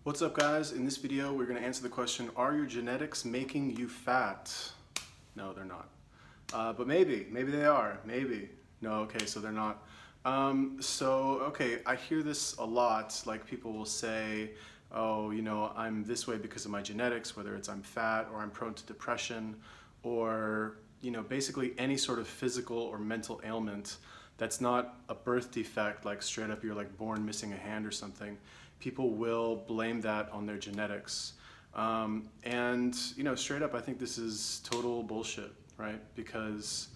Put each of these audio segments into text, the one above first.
What's up, guys? In this video we're going to answer the question, are your genetics making you fat? No, they're not. But maybe they are. Maybe. No, okay, so they're not. Okay, I hear this a lot. Like, people will say, oh, you know, I'm this way because of my genetics, whether it's I'm fat or I'm prone to depression, or, you know, basically any sort of physical or mental ailment that's not a birth defect, like straight up you're like born missing a hand or something. People will blame that on their genetics. And, you know, straight up, I think this is total bullshit, right? Because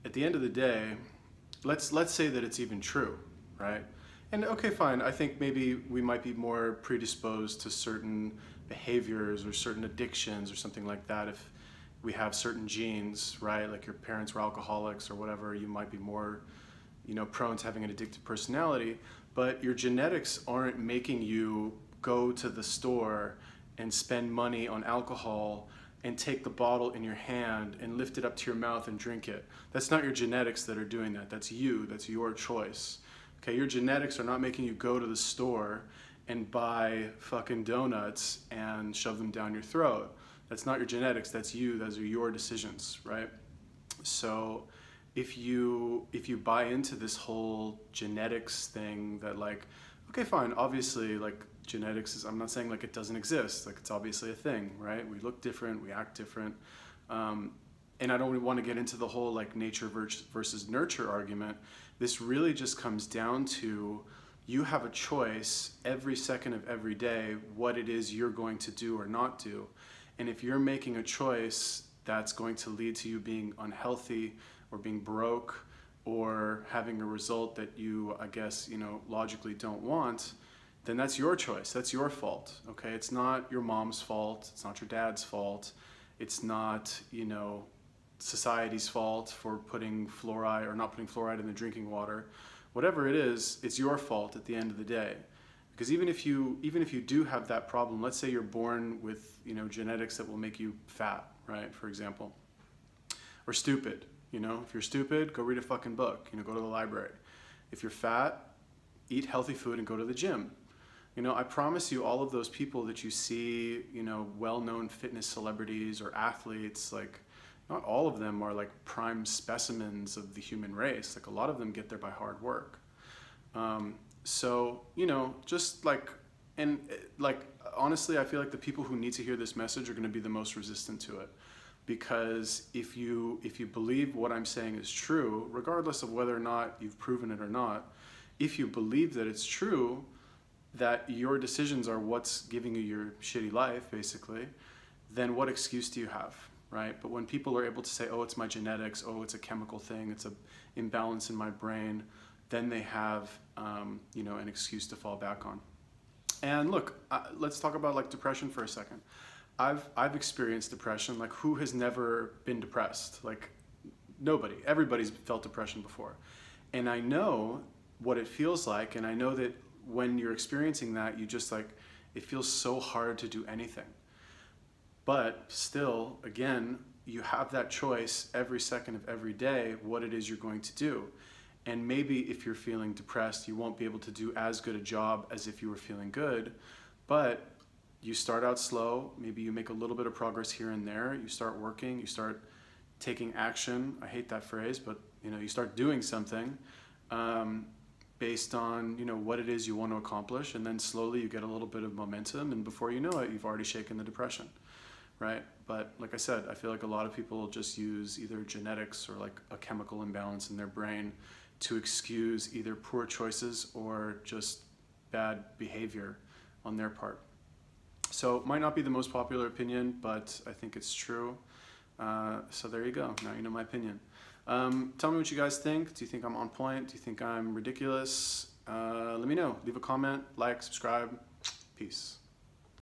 at the end of the day, let's say that it's even true, right? And okay, fine, I think maybe we might be more predisposed to certain behaviors or certain addictions or something like that if we have certain genes, right? Like your parents were alcoholics or whatever, you might be more, you know, prone to having an addictive personality. But your genetics aren't making you go to the store and spend money on alcohol and take the bottle in your hand and lift it up to your mouth and drink it. That's not your genetics that are doing that. That's you. That's your choice. Okay, your genetics are not making you go to the store and buy fucking donuts and shove them down your throat. That's not your genetics. That's you. Those are your decisions, right? So if you buy into this whole genetics thing that, like, okay, fine, obviously, like, genetics is, I'm not saying like it doesn't exist, like it's obviously a thing, right? We look different, we act different. And I don't want to get into the whole like nature versus nurture argument. This really just comes down to, you have a choice every second of every day what it is you're going to do or not do. And if you're making a choice that's going to lead to you being unhealthy or being broke or having a result that you, I guess, you know, logically don't want, then that's your choice. That's your fault, okay? It's not your mom's fault. It's not your dad's fault. It's not, you know, society's fault for putting fluoride or not putting fluoride in the drinking water. Whatever it is, it's your fault at the end of the day. Because even if you do have that problem, let's say you're born with, you know, genetics that will make you fat, right, for example, or stupid. You know, if you're stupid, go read a fucking book, you know, go to the library. If you're fat, eat healthy food and go to the gym. You know, I promise you, all of those people that you see, you know, well-known fitness celebrities or athletes, like, not all of them are like prime specimens of the human race. Like, a lot of them get there by hard work. So, you know, just like, and like, honestly, I feel like the people who need to hear this message are going to be the most resistant to it. Because if you believe what I'm saying is true, regardless of whether or not you've proven it or not, if you believe that it's true, that your decisions are what's giving you your shitty life, basically, then what excuse do you have, right? But when people are able to say, oh, it's my genetics, oh, it's a chemical thing, it's an imbalance in my brain, then they have, you know, an excuse to fall back on. And look, let's talk about like depression for a second. I've experienced depression. Like, who has never been depressed? Like, nobody. Everybody's felt depression before. And I know what it feels like, and I know that when you're experiencing that, you just like, it feels so hard to do anything. But still, again, you have that choice every second of every day what it is you're going to do. And maybe if you're feeling depressed, you won't be able to do as good a job as if you were feeling good, but you start out slow, maybe you make a little bit of progress here and there, you start working, you start taking action. I hate that phrase, but, you know, you start doing something based on, you know, what it is you want to accomplish, and then slowly you get a little bit of momentum, and before you know it, you've already shaken the depression, right? But like I said, I feel like a lot of people just use either genetics or like a chemical imbalance in their brain to excuse either poor choices or just bad behavior on their part. So it might not be the most popular opinion, but I think it's true. So there you go. Now you know my opinion. Tell me what you guys think. Do you think I'm on point? Do you think I'm ridiculous? Let me know. Leave a comment, like, subscribe. Peace.